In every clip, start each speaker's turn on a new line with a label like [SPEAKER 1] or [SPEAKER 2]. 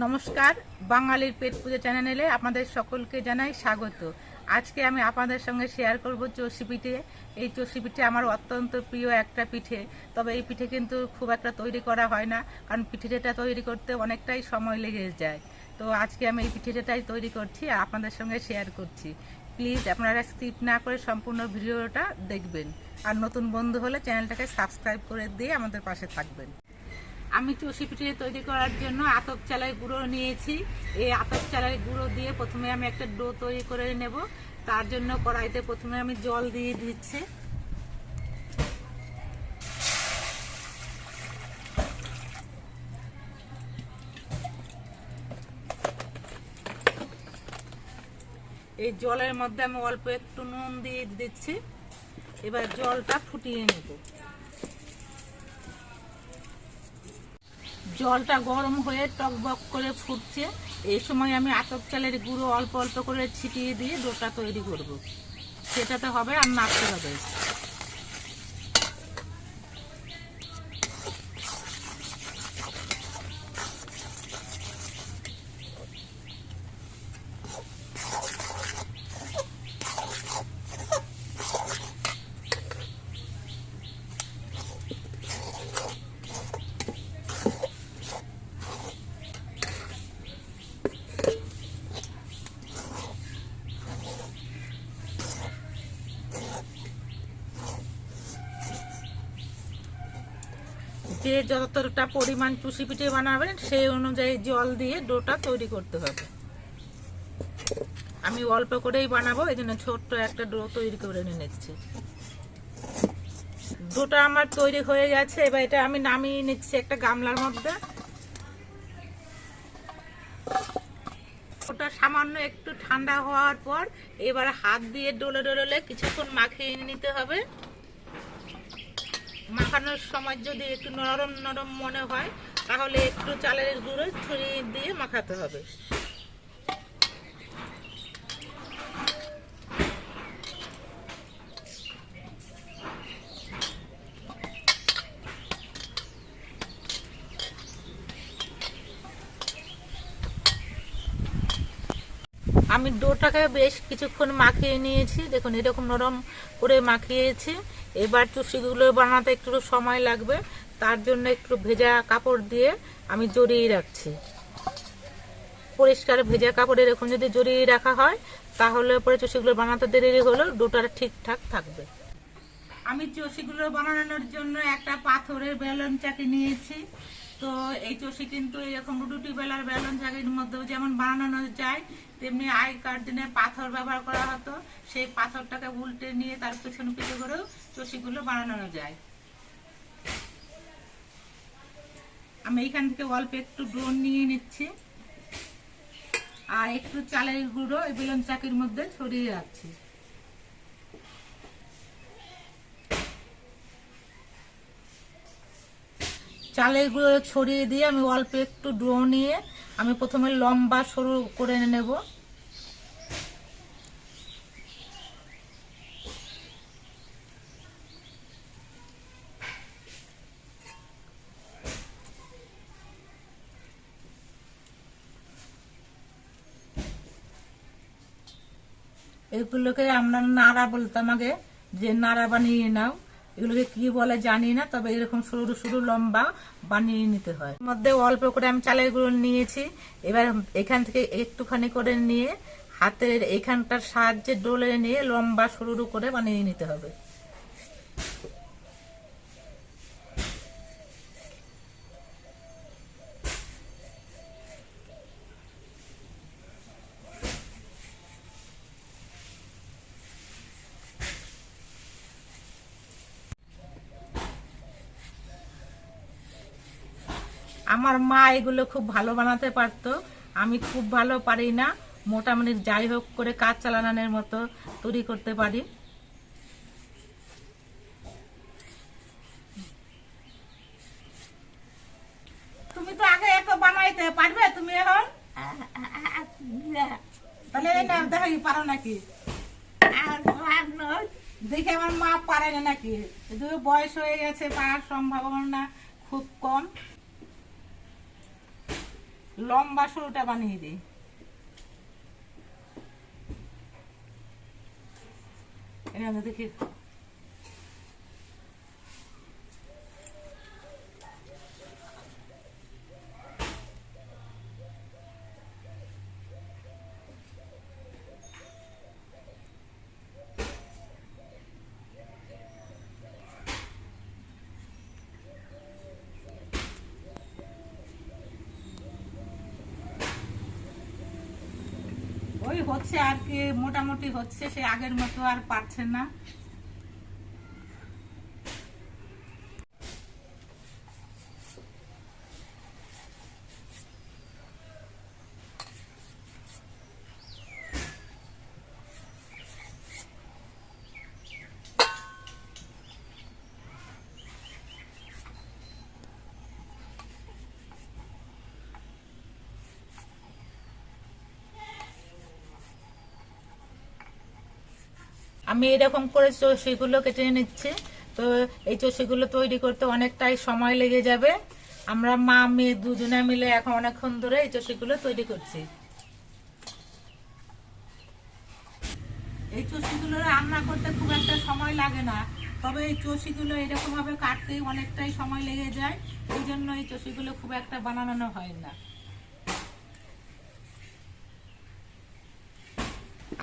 [SPEAKER 1] নমস্কার, বাঙালির পেট পুজো চ্যানেলে আপনাদের সকলকে জানাই স্বাগত। আজকে আমি আপনাদের সঙ্গে শেয়ার করব চষি পিঠে। এই চষি পিঠে আমার অত্যন্ত প্রিয় একটা পিঠে, তবে এই পিঠে কিন্তু খুব একটা তৈরি করা হয় না, কারণ পিঠেটা তৈরি করতে অনেকটাই সময় লেগে যায়। তো আজকে আমি এই পিঠেটাই তৈরি করছি আর আপনাদের সঙ্গে শেয়ার করছি। প্লিজ আপনারা স্কিপ না করে সম্পূর্ণ ভিডিওটা দেখবেন, আর নতুন বন্ধু হলে চ্যানেলটাকে সাবস্ক্রাইব করে দিয়ে আমাদের পাশে থাকবেন। আমি চষি পিঠে তৈরি করার জন্য আতপ চালের গুঁড়ো নিয়েছি। এই আতপ চালের গুঁড়ো দিয়ে প্রথমে আমি একটা ডো তৈরি করে নেব। তার জন্য কড়াইতে প্রথমে আমি জল দিয়ে দিচ্ছি। এই জলের মধ্যে আমি অল্প একটু নুন দিয়ে দিচ্ছি। এবার জলটা ফুটিয়ে নেব। জলটা গরম হয়ে টকবক করে ফুটছে। এই সময় আমি আতপ চালের গুঁড়ো অল্প অল্প করে ছিটিয়ে দিয়ে ডোটা তৈরি করব। সেটাতে হবে আর নাড়তে হবে। যে যতটা পরিমাণ চুষি পিঠে বানাবেন সেই অনুযায়ী জল দিয়ে ডোটা তৈরি করতে হবে। আমি অল্প করেই বানাবো, এই জন্য ছোট্ট একটা ডো তৈরি করে নিচ্ছি। ডোটা আমার তৈরি হয়ে গেছে। এবার এটা আমি নামিয়ে নিচ্ছি একটা গামলার মধ্যে। ওটা সামান্য একটু ঠান্ডা হওয়ার পর এবার হাত দিয়ে ডলে ডলে কিছুক্ষণ মাখিয়ে নিতে হবে। মাখানোর সময় যদি একটু নরম নরম মনে হয় তাহলে একটু চালের গুঁড়ো ছড়িয়ে দিয়ে মাখাতে হবে। আমি ডোটাকে বেশ কিছুক্ষণ মাখিয়ে নিয়েছি। দেখুন এরকম নরম করে মাখিয়েছি। এবার চুষিগুলো বানাতে একটু সময় লাগবে, তার জন্য একটু ভেজা কাপড় দিয়ে আমি জড়িয়ে রাখছি। পরিষ্কার ভেজা কাপড়ে এরকম যদি জড়িয়ে রাখা হয় তাহলে পরে চুষিগুলো বানাতে দেরি হলেও ডোটা ঠিকঠাক থাকবে। আমি চষিগুলো বানানোর জন্য একটা পাথরের বেলন চাকি নিয়েছি। তো এই চষি কিন্তু এরকম রুটি বেলার বেলন চাকির মধ্যেও যেমন বানানো যায়, তেমনি আগেকার দিনে পাথর ব্যবহার করা হতো। সেই পাথরটাকে উল্টে নিয়ে তার পেছনে পিছনে করেও চষিগুলো বানানো যায়। আমি এইখান থেকে অল্প একটু ডো নিয়ে নিচ্ছি আর একটু চালের গুঁড়ো এই বেলন চাকির মধ্যে ছড়িয়ে রাখছি। চালের গুঁড়ো ছড়িয়ে দিয়ে আমি অল্প একটু ডো নিয়ে আমি প্রথমে লম্বা সরু করে নেব। এগুলোকে আমরা নাড়া বলতাম আগে, যে নাড়া বানিয়ে নাও। এগুলোকে কি বলে জানি না, তবে এরকম সরু সরু লম্বা বানিয়ে নিতে হয়। মধ্যে অল্প করে আমি চালের গুঁড়ো নিয়েছি। এবার এখান থেকে একটুখানি করে নিয়ে হাতের এখানটার সাহায্যে ডলে নিয়ে লম্বা সরু করে বানিয়ে নিতে হবে। আমার মা এগুলো খুব ভালো বানাতে পারতো, আমি খুব ভালো পারি না। মোটামুটি যাই হোক করে কাজ চালানোর মতো তৈরি করতে পারি। তুমি তো আগে এত বানাইতে পারবে, তুমি এখন তাহলে না দেখো পারো নাকি? দেখে আমার মা পারে না নাকি? বয়স হয়ে গেছে, পারার সম্ভাবনা খুব কম। লম্বা সরুটা বানিয়ে দিই। দেখি ওই হচ্ছে আর কি, মোটামুটি হচ্ছে, সে আগের মতো আর পারছে না। আমি এরকম করে চষিগুলো কেটে নিচ্ছি। তো এই চষিগুলো তৈরি করতে অনেকটাই সময় লেগে যাবে। আমরা মা মেয়ে দুজনে মিলে এখন অনেকক্ষণ ধরে এই চষিগুলো তৈরি করছি। এই চষিগুলো রান্না করতে খুব একটা সময় লাগে না, তবে এই চষিগুলো এরকম ভাবে কাটতেই অনেকটাই সময় লেগে যায়। এই জন্য এই চষিগুলো খুব একটা বানানো হয় না।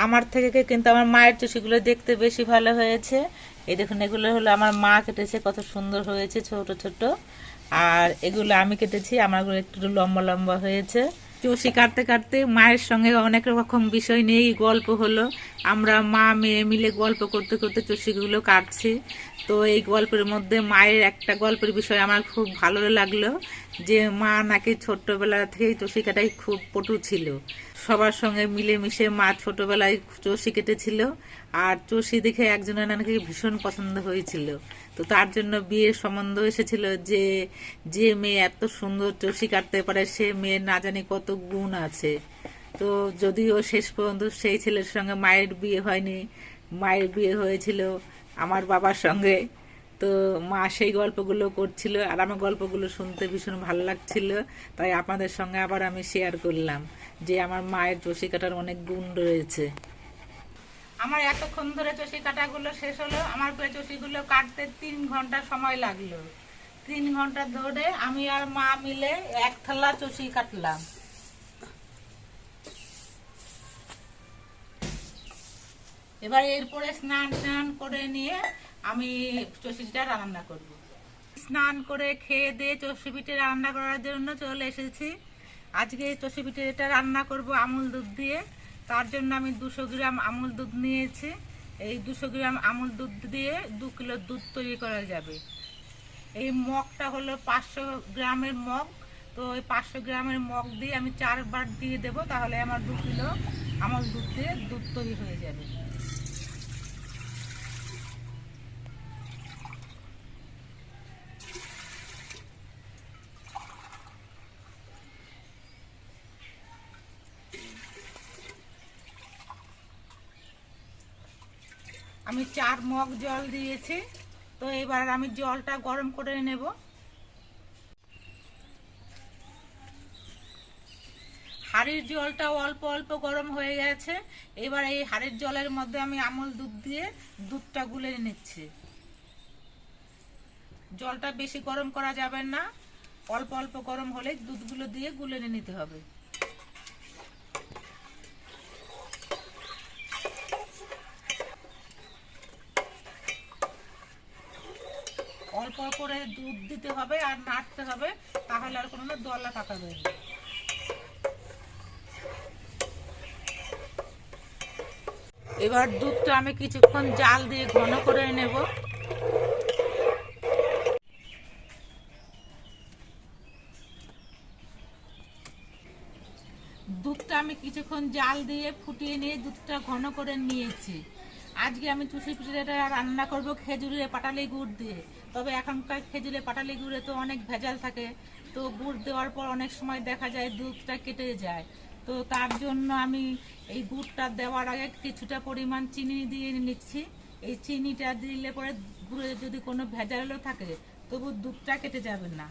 [SPEAKER 1] আমার থেকে কিন্তু আমার মায়ের চষিগুলো দেখতে বেশি ভালো হয়েছে। এই দেখুন, এগুলো হলো আমার মা কেটেছে, কত সুন্দর হয়েছে, ছোট ছোট। আর এগুলো আমি কেটেছি, আমারগুলো একটু লম্বা লম্বা হয়েছে। চষি কাটতে কাটতে মায়ের সঙ্গে অনেক রকম বিষয় নিয়েই গল্প হলো। আমরা মা মেয়ে মিলে গল্প করতে করতে চষিগুলো কাটছি। তো এই গল্পের মধ্যে মায়ের একটা গল্পের বিষয় আমার খুব ভালো লাগলো, যে মা নাকি ছোট্টবেলা থেকেই চষি কাটাই খুব পটু ছিল। সবার সঙ্গে মিলেমিশে মা ছোটবেলায় চষি কেটেছিল, আর চষি দেখে একজনের নাকি ভীষণ পছন্দ হয়েছিল। তো তার জন্য বিয়ের সম্বন্ধ এসেছিল, যে যে মেয়ে এত সুন্দর চষি কাটতে পারে সে মেয়ের না জানি কত গুণ আছে। তো যদিও শেষ পর্যন্ত সেই ছেলের সঙ্গে মায়ের বিয়ে হয়নি, মায়ের বিয়ে হয়েছিল আমার বাবার সঙ্গে। তো মা সেই গল্পগুলো করছিল, আর আমার গল্পগুলো শুনতে ভীষণ ভালো লাগছিল। তাই আপনাদের সঙ্গে আবার আমি শেয়ার করলাম যে আমার মায়ের চষি কাটার অনেক গুণ রয়েছে। আমার এতক্ষণ ধরে চষি কাটাগুলো শেষ হলো। আমার চষিগুলো কাটতে 3 ঘন্টা সময় লাগলো। 3 ঘন্টা ধরে আমি আর মা মিলে এক থালা চষি কাটলাম। এবার এরপরে স্নান করে নিয়ে আমি চষিটা রান্না করব। স্নান করে খেয়ে দিয়ে চষি পিঠে রান্না করার জন্য চলে এসেছি। আজকে চষি পিঠেটা রান্না করব আমুল দুধ দিয়ে। তার জন্য আমি 200 গ্রাম আমুল দুধ নিয়েছি। এই 200 গ্রাম আমুল দুধ দিয়ে 2 কিলো দুধ তৈরি করা যাবে। এই মগটা হলো 500 গ্রামের মগ। তো এই 500 গ্রামের মগ দিয়ে আমি 4 বার দিয়ে দেবো, তাহলে আমার 2 কিলো আমুল দুধ দিয়ে দুধ তৈরি হয়ে যাবে। আমি 4 মগ জল দিয়েছি। তো এবার আমি জলটা গরম করে নেব। হাঁড়ির জলটা অল্প অল্প গরম হয়ে গেছে। এবার এই হাঁড়ির জলের মধ্যে আমি আমুল দুধ দিয়ে দুধটা গুলে নিচ্ছি। জলটা বেশি গরম করা যাবে না, অল্প অল্প গরম হলে দুধগুলো দিয়ে গুলে নিতে হবে। অল্প করে দুধ দিতে হবে আর নাড়তে হবে, তাহলে আর কোনো দলা পাকাবে না। এবার দুধটা আমি কিছুক্ষণ জাল দিয়ে ঘন করে নেব। দুধটা আমি কিছুক্ষণ জাল দিয়ে ফুটিয়ে নিয়ে দুধটা ঘন করে নিয়েছি। আজকে আমি চুষি পিঠাটা রান্না করব খেজুরের পাটালি গুড় দিয়ে। তবে এখনকার খেজুরের পাটালি গুড়ে তো অনেক ভেজাল থাকে। তো গুড় দেওয়ার পর অনেক সময় দেখা যায় দুধটা কেটে যায়। তো তার জন্য আমি এই গুড়টা দেওয়ার আগে কিছুটা পরিমাণ চিনি দিয়ে নিচ্ছি। এই চিনিটা দিলে পরে গুড়ে যদি কোনো ভেজালও থাকে তবু দুধটা কেটে যাবে না।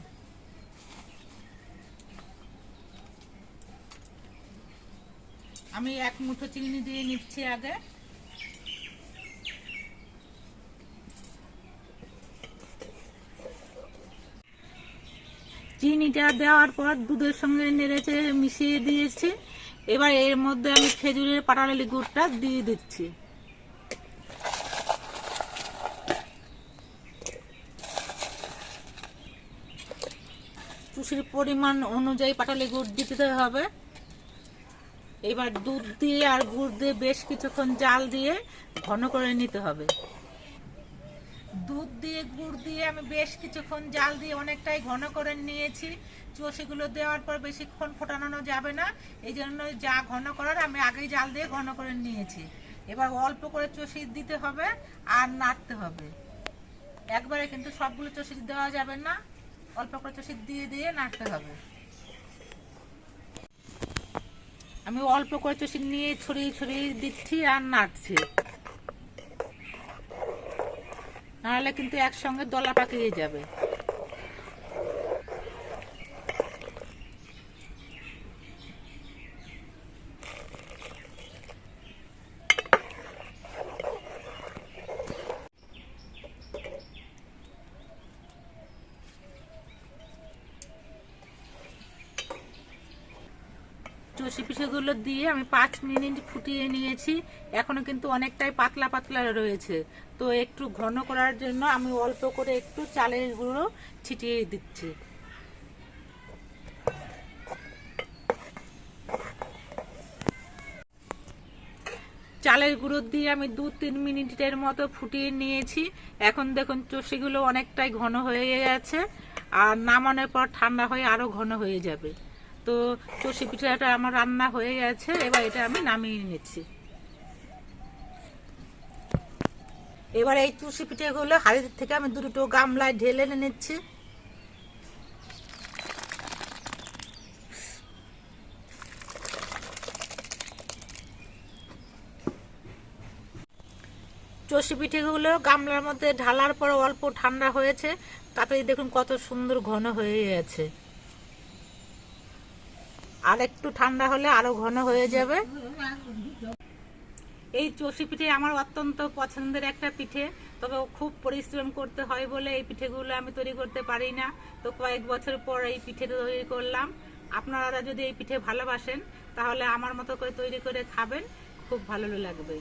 [SPEAKER 1] আমি 1 মুঠো চিনি দিয়ে নিচ্ছি আগে। চিনিটা দেওয়ার পর দুধের সঙ্গে নেড়েচে মিশিয়ে দিয়েছি। এবার এর মধ্যে আমি খেজুরের পাটালি গুড়টা দিয়ে দিচ্ছি। চুষির পরিমাণ অনুযায়ী পাটালি গুড় দিতে হবে। এবার দুধ দিয়ে আর গুড় দিয়ে বেশ কিছুক্ষণ জাল দিয়ে ঘন করে নিতে হবে। দুধ দিয়ে গুড় দিয়ে আমি বেশ কিছুক্ষণ জাল দিয়ে অনেকটাই ঘন করে নিয়েছি। চষিগুলো দেওয়ার পর বেশিক্ষণ ফোটানো যাবে না, এই জন্য যা ঘন করার আমি আগেই জাল দিয়ে ঘন করে নিয়েছি। এবার অল্প করে চষি দিতে হবে আর নাড়তে হবে। একবারে কিন্তু সবগুলো চষি দেওয়া যাবে না, অল্প করে চষি দিয়ে দিয়ে নাড়তে হবে। আমি অল্প করে চষি নিয়ে ছড়িয়ে ছড়িয়ে দিচ্ছি আর নাড়ছি, নাহলে কিন্তু একসঙ্গে দলা পাকিয়ে যাবে। চষি পিঠেগুলো দিয়ে আমি 5 মিনিট ফুটিয়ে নিয়েছি। এখনো কিন্তু অনেকটাই পাতলা পাতলা রয়েছে, তো একটু ঘন করার জন্য আমি অল্প করে একটু চালের গুঁড়ো ছিটিয়ে দিচ্ছি। চালের গুঁড়ো দিয়ে আমি 2-3 মিনিটের মতো ফুটিয়ে নিয়েছি। এখন দেখুন চষিগুলো অনেকটাই ঘন হয়ে গেছে, আর নামানোর পর ঠান্ডা হয়ে আরো ঘন হয়ে যাবে। তো চষি পিঠাটা আমার রান্না হয়ে গেছে, এবার এটা আমি নামিয়ে নিচ্ছি। এবার এই চষি পিঠাগুলো হাঁড়ি থেকে আমি দুটো গামলায় ঢেলে নিচ্ছি। চষি পিঠেগুলো গামলার মধ্যে ঢালার পর অল্প ঠান্ডা হয়েছে, তাতে দেখুন কত সুন্দর ঘন হয়ে গেছে। আর একটু ঠান্ডা হলে আরো ঘন হয়ে যাবে। এই চষি পিঠে আমার অত্যন্ত পছন্দের একটা পিঠে, তবে খুব পরিশ্রম করতে হয় বলে এই পিঠেগুলো আমি তৈরি করতে পারি না। তো কয়েক বছর পর এই পিঠে তৈরি করলাম। আপনারা যদি এই পিঠে ভালোবাসেন তাহলে আমার মতো করে তৈরি করে খাবেন, খুব ভালো লাগবে।